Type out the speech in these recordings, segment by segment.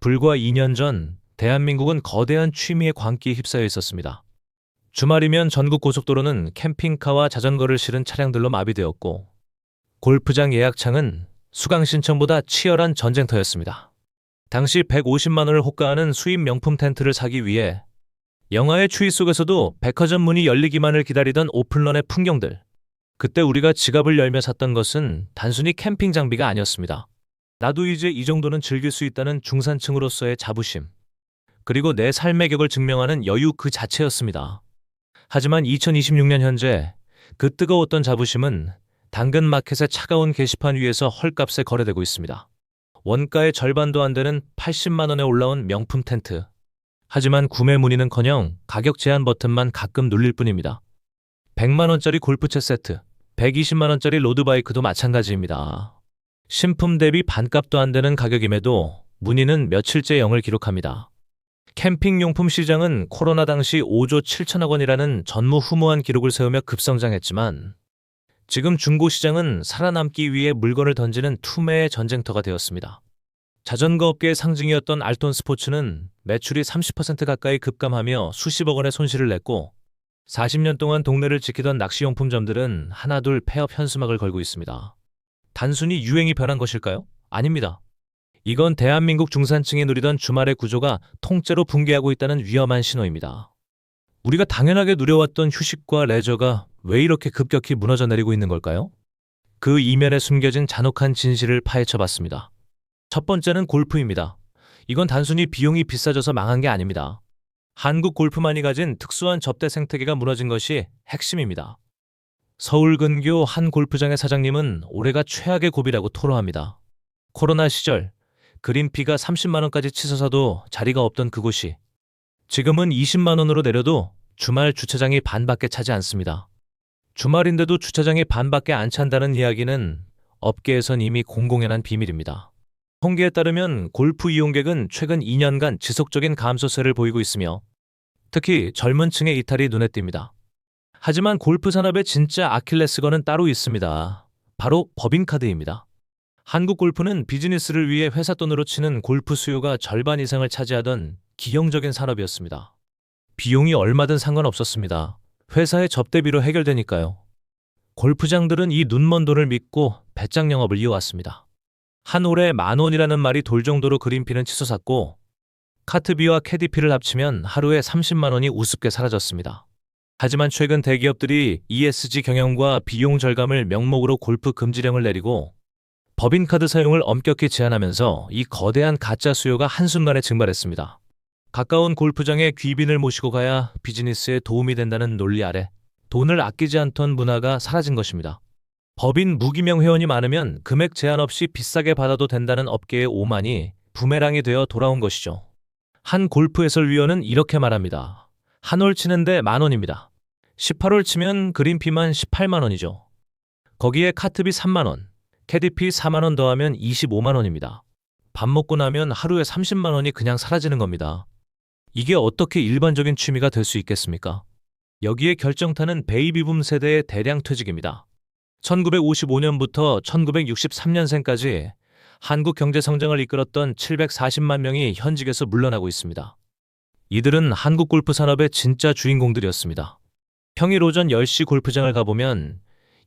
불과 2년 전 대한민국은 거대한 취미의 광기에 휩싸여 있었습니다. 주말이면 전국 고속도로는 캠핑카와 자전거를 실은 차량들로 마비되었고 골프장 예약창은 수강 신청보다 치열한 전쟁터였습니다. 당시 150만 원을 호가하는 수입 명품 텐트를 사기 위해 영하의 추위 속에서도 백화점 문이 열리기만을 기다리던 오픈런의 풍경들. 그때 우리가 지갑을 열며 샀던 것은 단순히 캠핑 장비가 아니었습니다. 나도 이제 이 정도는 즐길 수 있다는 중산층으로서의 자부심, 그리고 내 삶의 격을 증명하는 여유 그 자체였습니다. 하지만 2026년 현재 그 뜨거웠던 자부심은 당근마켓의 차가운 게시판 위에서 헐값에 거래되고 있습니다. 원가의 절반도 안 되는 80만 원에 올라온 명품 텐트. 하지만 구매 문의는커녕 가격 제한 버튼만 가끔 눌릴 뿐입니다. 100만 원짜리 골프채 세트, 120만 원짜리 로드바이크도 마찬가지입니다. 신품 대비 반값도 안 되는 가격임에도 문의는 며칠째 0을 기록합니다. 캠핑용품 시장은 코로나 당시 5조 7천억 원이라는 전무후무한 기록을 세우며 급성장했지만 지금 중고시장은 살아남기 위해 물건을 던지는 투매의 전쟁터가 되었습니다. 자전거 업계의 상징이었던 알톤 스포츠는 매출이 30% 가까이 급감하며 수십억 원의 손실을 냈고 40년 동안 동네를 지키던 낚시용품점들은 하나둘 폐업 현수막을 걸고 있습니다. 단순히 유행이 변한 것일까요? 아닙니다. 이건 대한민국 중산층이 누리던 주말의 구조가 통째로 붕괴하고 있다는 위험한 신호입니다. 우리가 당연하게 누려왔던 휴식과 레저가 왜 이렇게 급격히 무너져 내리고 있는 걸까요? 그 이면에 숨겨진 잔혹한 진실을 파헤쳐봤습니다. 첫 번째는 골프입니다. 이건 단순히 비용이 비싸져서 망한 게 아닙니다. 한국 골프만이 가진 특수한 접대 생태계가 무너진 것이 핵심입니다. 서울 근교 한 골프장의 사장님은 올해가 최악의 고비라고 토로합니다. 코로나 시절 그린피가 30만 원까지 치솟아도 자리가 없던 그곳이 지금은 20만 원으로 내려도 주말 주차장이 반밖에 차지 않습니다. 주말인데도 주차장이 반밖에 안 찬다는 이야기는 업계에선 이미 공공연한 비밀입니다. 통계에 따르면 골프 이용객은 최근 2년간 지속적인 감소세를 보이고 있으며 특히 젊은 층의 이탈이 눈에 띕니다. 하지만 골프 산업의 진짜 아킬레스건은 따로 있습니다. 바로 법인카드입니다. 한국 골프는 비즈니스를 위해 회사 돈으로 치는 골프 수요가 절반 이상을 차지하던 기형적인 산업이었습니다. 비용이 얼마든 상관없었습니다. 회사의 접대비로 해결되니까요. 골프장들은 이 눈먼 돈을 믿고 배짱 영업을 이어왔습니다. 한 올에 10,000원이라는 말이 돌 정도로 그린피는 치솟았고 카트비와 캐디피를 합치면 하루에 30만 원이 우습게 사라졌습니다. 하지만 최근 대기업들이 ESG 경영과 비용 절감을 명목으로 골프 금지령을 내리고 법인카드 사용을 엄격히 제한하면서 이 거대한 가짜 수요가 한순간에 증발했습니다. 가까운 골프장에 귀빈을 모시고 가야 비즈니스에 도움이 된다는 논리 아래 돈을 아끼지 않던 문화가 사라진 것입니다. 법인 무기명 회원이 많으면 금액 제한 없이 비싸게 받아도 된다는 업계의 오만이 부메랑이 되어 돌아온 것이죠. 한 골프 해설위원은 이렇게 말합니다. 한 홀 치는데 10,000원입니다. 18홀 치면 그린피만 18만 원이죠. 거기에 카트비 3만 원, 캐디피 4만 원 더하면 25만 원입니다. 밥 먹고 나면 하루에 30만 원이 그냥 사라지는 겁니다. 이게 어떻게 일반적인 취미가 될 수 있겠습니까? 여기에 결정타는 베이비붐 세대의 대량 퇴직입니다. 1955년부터 1963년생까지 한국 경제 성장을 이끌었던 740만 명이 현직에서 물러나고 있습니다. 이들은 한국 골프 산업의 진짜 주인공들이었습니다. 평일 오전 10시 골프장을 가보면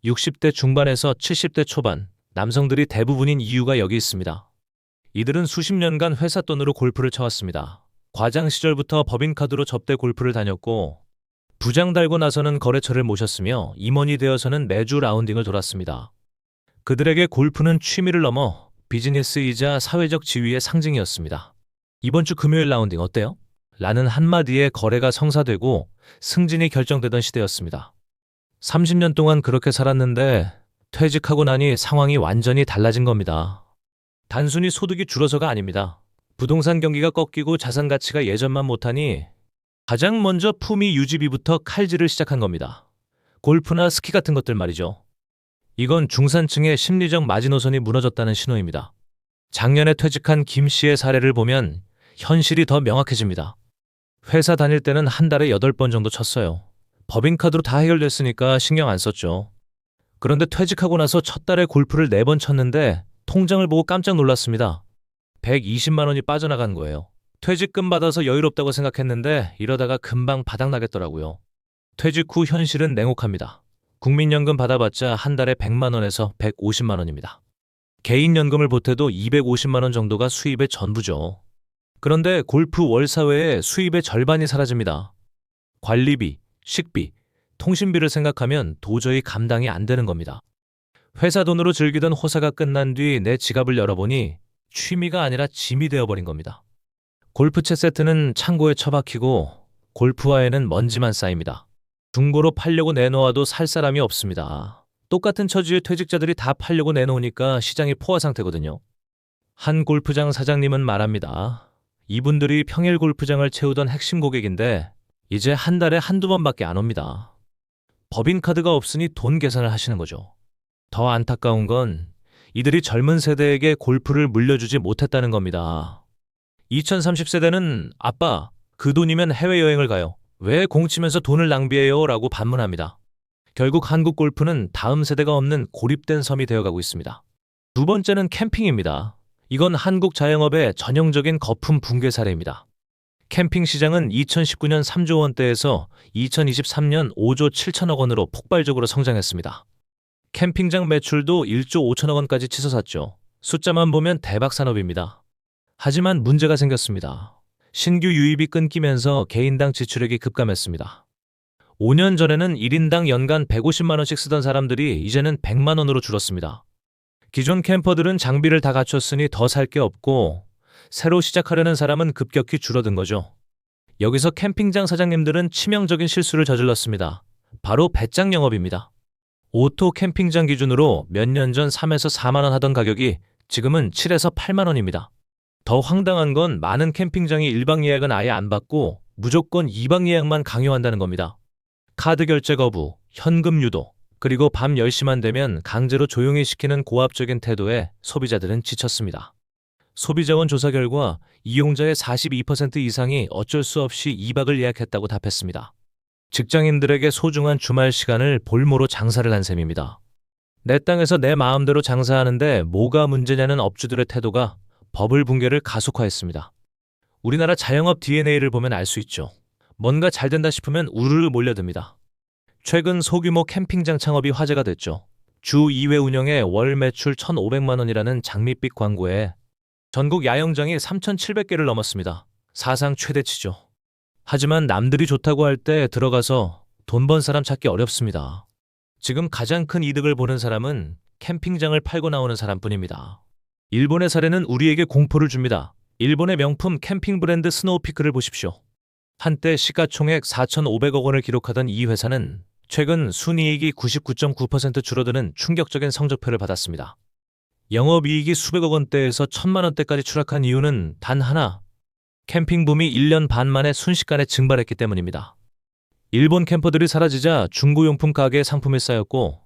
60대 중반에서 70대 초반 남성들이 대부분인 이유가 여기 있습니다. 이들은 수십 년간 회사 돈으로 골프를 쳐왔습니다. 과장 시절부터 법인카드로 접대 골프를 다녔고 부장 달고 나서는 거래처를 모셨으며 임원이 되어서는 매주 라운딩을 돌았습니다. 그들에게 골프는 취미를 넘어 비즈니스이자 사회적 지위의 상징이었습니다. 이번 주 금요일 라운딩 어때요? 라는 한마디에 거래가 성사되고 승진이 결정되던 시대였습니다. 30년 동안 그렇게 살았는데 퇴직하고 나니 상황이 완전히 달라진 겁니다. 단순히 소득이 줄어서가 아닙니다. 부동산 경기가 꺾이고 자산 가치가 예전만 못하니 가장 먼저 품위 유지비부터 칼질을 시작한 겁니다. 골프나 스키 같은 것들 말이죠. 이건 중산층의 심리적 마지노선이 무너졌다는 신호입니다. 작년에 퇴직한 김 씨의 사례를 보면 현실이 더 명확해집니다. 회사 다닐 때는 한 달에 8번 정도 쳤어요. 법인카드로 다 해결됐으니까 신경 안 썼죠. 그런데 퇴직하고 나서 첫 달에 골프를 4번 쳤는데 통장을 보고 깜짝 놀랐습니다. 120만 원이 빠져나간 거예요. 퇴직금 받아서 여유롭다고 생각했는데 이러다가 금방 바닥나겠더라고요. 퇴직 후 현실은 냉혹합니다. 국민연금 받아봤자 한 달에 100만 원에서 150만 원입니다. 개인연금을 보태도 250만 원 정도가 수입의 전부죠. 그런데 골프 월사 외에 수입의 절반이 사라집니다. 관리비, 식비, 통신비를 생각하면 도저히 감당이 안 되는 겁니다. 회사 돈으로 즐기던 호사가 끝난 뒤 내 지갑을 열어보니 취미가 아니라 짐이 되어버린 겁니다. 골프채 세트는 창고에 처박히고 골프화에는 먼지만 쌓입니다. 중고로 팔려고 내놓아도 살 사람이 없습니다. 똑같은 처지의 퇴직자들이 다 팔려고 내놓으니까 시장이 포화 상태거든요. 한 골프장 사장님은 말합니다. 이분들이 평일 골프장을 채우던 핵심 고객인데 이제 한 달에 한두 번밖에 안 옵니다. 법인카드가 없으니 돈 계산을 하시는 거죠. 더 안타까운 건 이들이 젊은 세대에게 골프를 물려주지 못했다는 겁니다. 2030세대는 아빠, 그 돈이면 해외여행을 가요. 왜 공치면서 돈을 낭비해요? 라고 반문합니다. 결국 한국 골프는 다음 세대가 없는 고립된 섬이 되어가고 있습니다. 두 번째는 캠핑입니다. 이건 한국 자영업의 전형적인 거품 붕괴 사례입니다. 캠핑 시장은 2019년 3조 원대에서 2023년 5조 7천억 원으로 폭발적으로 성장했습니다. 캠핑장 매출도 1조 5천억 원까지 치솟았죠. 숫자만 보면 대박 산업입니다. 하지만 문제가 생겼습니다. 신규 유입이 끊기면서 개인당 지출액이 급감했습니다. 5년 전에는 1인당 연간 150만 원씩 쓰던 사람들이 이제는 100만 원으로 줄었습니다. 기존 캠퍼들은 장비를 다 갖췄으니 더 살 게 없고 새로 시작하려는 사람은 급격히 줄어든 거죠. 여기서 캠핑장 사장님들은 치명적인 실수를 저질렀습니다. 바로 배짱 영업입니다. 오토 캠핑장 기준으로 몇 년 전 3에서 4만 원 하던 가격이 지금은 7에서 8만 원입니다. 더 황당한 건 많은 캠핑장이 1박 예약은 아예 안 받고 무조건 2박 예약만 강요한다는 겁니다. 카드 결제 거부, 현금 유도, 그리고 밤 10시만 되면 강제로 조용히 시키는 고압적인 태도에 소비자들은 지쳤습니다. 소비자원 조사 결과 이용자의 42% 이상이 어쩔 수 없이 2박을 예약했다고 답했습니다. 직장인들에게 소중한 주말 시간을 볼모로 장사를 한 셈입니다. 내 땅에서 내 마음대로 장사하는데 뭐가 문제냐는 업주들의 태도가 버블 붕괴를 가속화했습니다. 우리나라 자영업 DNA를 보면 알 수 있죠. 뭔가 잘 된다 싶으면 우르르 몰려듭니다. 최근 소규모 캠핑장 창업이 화제가 됐죠. 주 2회 운영에 월 매출 1,500만 원이라는 장밋빛 광고에 전국 야영장이 3,700개를 넘었습니다. 사상 최대치죠. 하지만 남들이 좋다고 할 때 들어가서 돈 번 사람 찾기 어렵습니다. 지금 가장 큰 이득을 보는 사람은 캠핑장을 팔고 나오는 사람뿐입니다. 일본의 사례는 우리에게 공포를 줍니다. 일본의 명품 캠핑 브랜드 스노우피크를 보십시오. 한때 시가총액 4,500억 원을 기록하던 이 회사는 최근 순이익이 99.9% 줄어드는 충격적인 성적표를 받았습니다. 영업이익이 수백억 원대에서 1,000만 원대까지 추락한 이유는 단 하나, 캠핑 붐이 1년 반 만에 순식간에 증발했기 때문입니다. 일본 캠퍼들이 사라지자 중고용품 가게에 상품이 쌓였고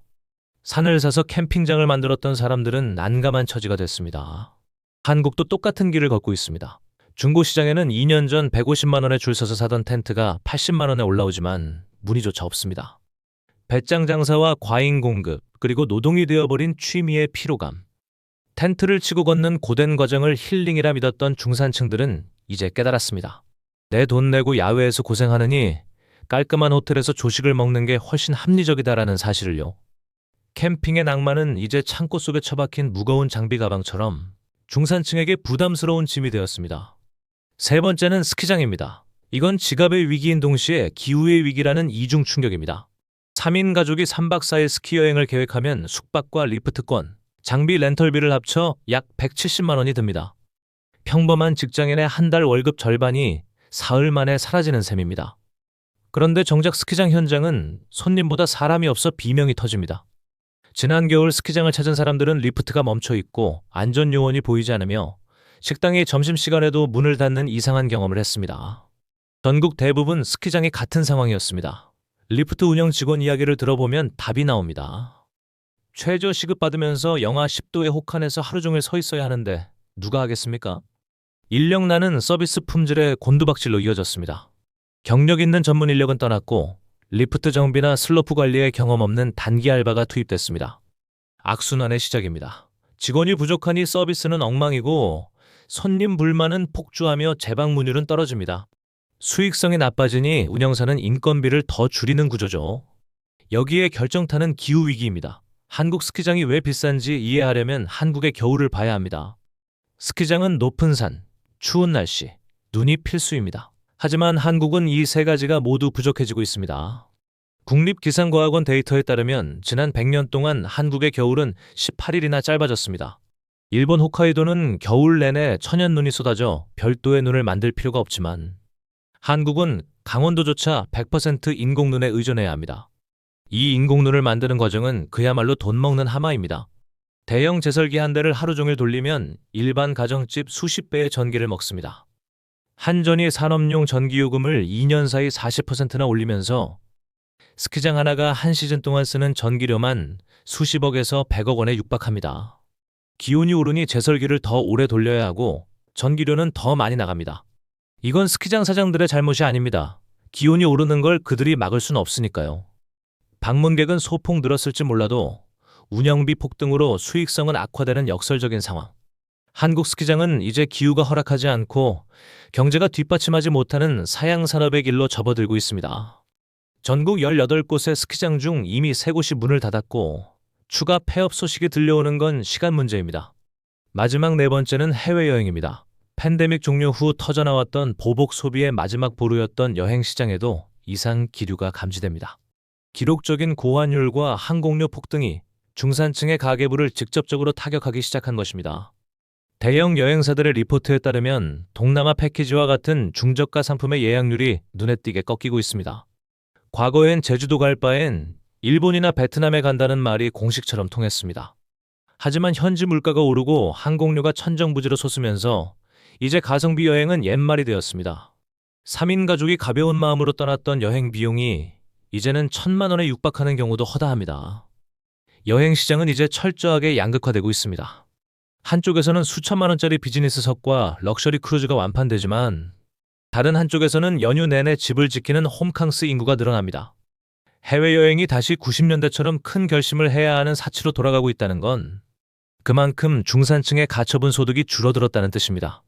산을 사서 캠핑장을 만들었던 사람들은 난감한 처지가 됐습니다. 한국도 똑같은 길을 걷고 있습니다. 중고시장에는 2년 전 150만 원에 줄 서서 사던 텐트가 80만 원에 올라오지만 문의조차 없습니다. 배짱 장사와 과잉 공급, 그리고 노동이 되어버린 취미의 피로감. 텐트를 치고 걷는 고된 과정을 힐링이라 믿었던 중산층들은 이제 깨달았습니다. 내 돈 내고 야외에서 고생하느니 깔끔한 호텔에서 조식을 먹는 게 훨씬 합리적이다라는 사실을요. 캠핑의 낭만은 이제 창고 속에 처박힌 무거운 장비 가방처럼 중산층에게 부담스러운 짐이 되었습니다. 세 번째는 스키장입니다. 이건 지갑의 위기인 동시에 기후의 위기라는 이중 충격입니다. 3인 가족이 3박 4일 스키 여행을 계획하면 숙박과 리프트권, 장비 렌털비를 합쳐 약 170만 원이 듭니다. 평범한 직장인의 한 달 월급 절반이 사흘 만에 사라지는 셈입니다. 그런데 정작 스키장 현장은 손님보다 사람이 없어 비명이 터집니다. 지난 겨울 스키장을 찾은 사람들은 리프트가 멈춰 있고 안전 요원이 보이지 않으며 식당이 점심시간에도 문을 닫는 이상한 경험을 했습니다. 전국 대부분 스키장이 같은 상황이었습니다. 리프트 운영 직원 이야기를 들어보면 답이 나옵니다. 최저 시급 받으면서 영하 10도의 혹한에서 하루 종일 서 있어야 하는데 누가 하겠습니까? 인력 나는 서비스 품질의 곤두박질로 이어졌습니다. 경력 있는 전문 인력은 떠났고 리프트 정비나 슬로프 관리에 경험 없는 단기 알바가 투입됐습니다. 악순환의 시작입니다. 직원이 부족하니 서비스는 엉망이고 손님 불만은 폭주하며 재방문율은 떨어집니다. 수익성이 나빠지니 운영사는 인건비를 더 줄이는 구조죠. 여기에 결정타는 기후위기입니다. 한국 스키장이 왜 비싼지 이해하려면 한국의 겨울을 봐야 합니다. 스키장은 높은 산, 추운 날씨, 눈이 필수입니다. 하지만 한국은 이 세 가지가 모두 부족해지고 있습니다. 국립기상과학원 데이터에 따르면 지난 100년 동안 한국의 겨울은 18일이나 짧아졌습니다. 일본 홋카이도는 겨울 내내 천연눈이 쏟아져 별도의 눈을 만들 필요가 없지만 한국은 강원도조차 100% 인공눈에 의존해야 합니다. 이 인공눈을 만드는 과정은 그야말로 돈 먹는 하마입니다. 대형 제설기 한 대를 하루 종일 돌리면 일반 가정집 수십 배의 전기를 먹습니다. 한전이 산업용 전기요금을 2년 사이 40%나 올리면서 스키장 하나가 한 시즌 동안 쓰는 전기료만 수십억에서 100억 원에 육박합니다. 기온이 오르니 제설기를 더 오래 돌려야 하고 전기료는 더 많이 나갑니다. 이건 스키장 사장들의 잘못이 아닙니다. 기온이 오르는 걸 그들이 막을 수는 없으니까요. 방문객은 소폭 늘었을지 몰라도 운영비 폭등으로 수익성은 악화되는 역설적인 상황. 한국 스키장은 이제 기후가 허락하지 않고 경제가 뒷받침하지 못하는 사양 산업의 길로 접어들고 있습니다. 전국 18곳의 스키장 중 이미 3곳이 문을 닫았고 추가 폐업 소식이 들려오는 건 시간 문제입니다. 마지막 네 번째는 해외여행입니다. 팬데믹 종료 후 터져나왔던 보복 소비의 마지막 보루였던 여행시장에도 이상 기류가 감지됩니다. 기록적인 고환율과 항공료 폭등이 중산층의 가계부를 직접적으로 타격하기 시작한 것입니다. 대형 여행사들의 리포트에 따르면 동남아 패키지와 같은 중저가 상품의 예약률이 눈에 띄게 꺾이고 있습니다. 과거엔 제주도 갈 바엔 일본이나 베트남에 간다는 말이 공식처럼 통했습니다. 하지만 현지 물가가 오르고 항공료가 천정부지로 솟으면서 이제 가성비 여행은 옛말이 되었습니다. 3인 가족이 가벼운 마음으로 떠났던 여행 비용이 이제는 1,000만 원에 육박하는 경우도 허다합니다. 여행 시장은 이제 철저하게 양극화되고 있습니다. 한쪽에서는 수천만 원짜리 비즈니스석과 럭셔리 크루즈가 완판되지만 다른 한쪽에서는 연휴 내내 집을 지키는 홈캉스 인구가 늘어납니다. 해외여행이 다시 90년대처럼 큰 결심을 해야 하는 사치로 돌아가고 있다는 건 그만큼 중산층의 가처분 소득이 줄어들었다는 뜻입니다.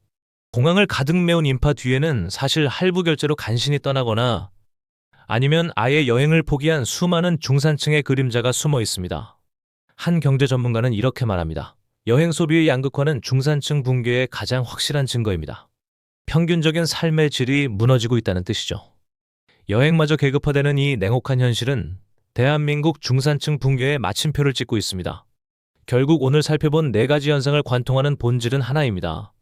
공항을 가득 메운 인파 뒤에는 사실 할부 결제로 간신히 떠나거나 아니면 아예 여행을 포기한 수많은 중산층의 그림자가 숨어 있습니다. 한 경제 전문가는 이렇게 말합니다. 여행 소비의 양극화는 중산층 붕괴의 가장 확실한 증거입니다. 평균적인 삶의 질이 무너지고 있다는 뜻이죠. 여행마저 계급화되는 이 냉혹한 현실은 대한민국 중산층 붕괴의 마침표를 찍고 있습니다. 결국 오늘 살펴본 네 가지 현상을 관통하는 본질은 하나입니다.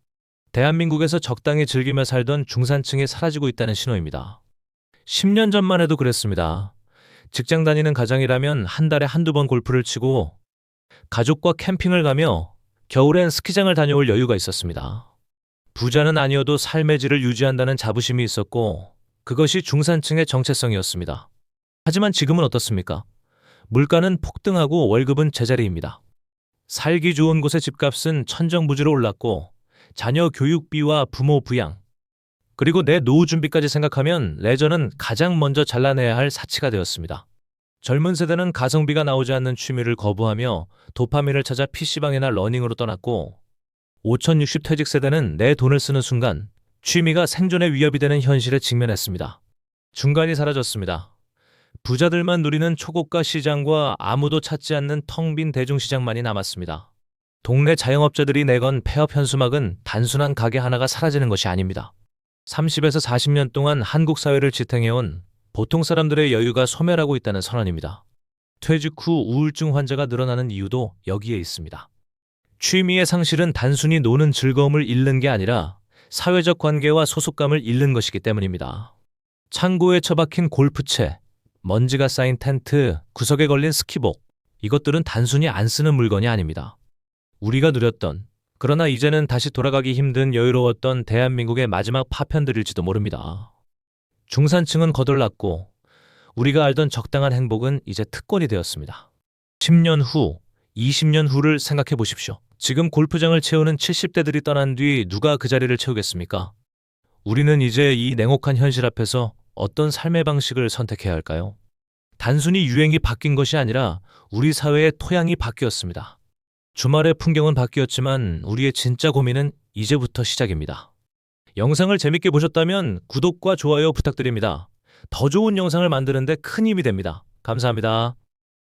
대한민국에서 적당히 즐기며 살던 중산층이 사라지고 있다는 신호입니다. 10년 전만 해도 그랬습니다. 직장 다니는 가장이라면 한 달에 한두 번 골프를 치고 가족과 캠핑을 가며 겨울엔 스키장을 다녀올 여유가 있었습니다. 부자는 아니어도 삶의 질을 유지한다는 자부심이 있었고 그것이 중산층의 정체성이었습니다. 하지만 지금은 어떻습니까? 물가는 폭등하고 월급은 제자리입니다. 살기 좋은 곳의 집값은 천정부지로 올랐고 자녀 교육비와 부모 부양, 그리고 내 노후 준비까지 생각하면 레저는 가장 먼저 잘라내야 할 사치가 되었습니다. 젊은 세대는 가성비가 나오지 않는 취미를 거부하며 도파민을 찾아 PC방이나 러닝으로 떠났고 5060 퇴직 세대는 내 돈을 쓰는 순간 취미가 생존의 위협이 되는 현실에 직면했습니다. 중간이 사라졌습니다. 부자들만 누리는 초고가 시장과 아무도 찾지 않는 텅 빈 대중시장만이 남았습니다. 동네 자영업자들이 내건 폐업 현수막은 단순한 가게 하나가 사라지는 것이 아닙니다. 30에서 40년 동안 한국 사회를 지탱해온 보통 사람들의 여유가 소멸하고 있다는 선언입니다. 퇴직 후 우울증 환자가 늘어나는 이유도 여기에 있습니다. 취미의 상실은 단순히 노는 즐거움을 잃는 게 아니라 사회적 관계와 소속감을 잃는 것이기 때문입니다. 창고에 처박힌 골프채, 먼지가 쌓인 텐트, 구석에 걸린 스키복, 이것들은 단순히 안 쓰는 물건이 아닙니다. 우리가 누렸던, 그러나 이제는 다시 돌아가기 힘든 여유로웠던 대한민국의 마지막 파편들일지도 모릅니다. 중산층은 거덜났고 우리가 알던 적당한 행복은 이제 특권이 되었습니다. 10년 후, 20년 후를 생각해 보십시오. 지금 골프장을 채우는 70대들이 떠난 뒤 누가 그 자리를 채우겠습니까? 우리는 이제 이 냉혹한 현실 앞에서 어떤 삶의 방식을 선택해야 할까요? 단순히 유행이 바뀐 것이 아니라 우리 사회의 토양이 바뀌었습니다. 주말의 풍경은 바뀌었지만 우리의 진짜 고민은 이제부터 시작입니다. 영상을 재밌게 보셨다면 구독과 좋아요 부탁드립니다. 더 좋은 영상을 만드는데 큰 힘이 됩니다. 감사합니다.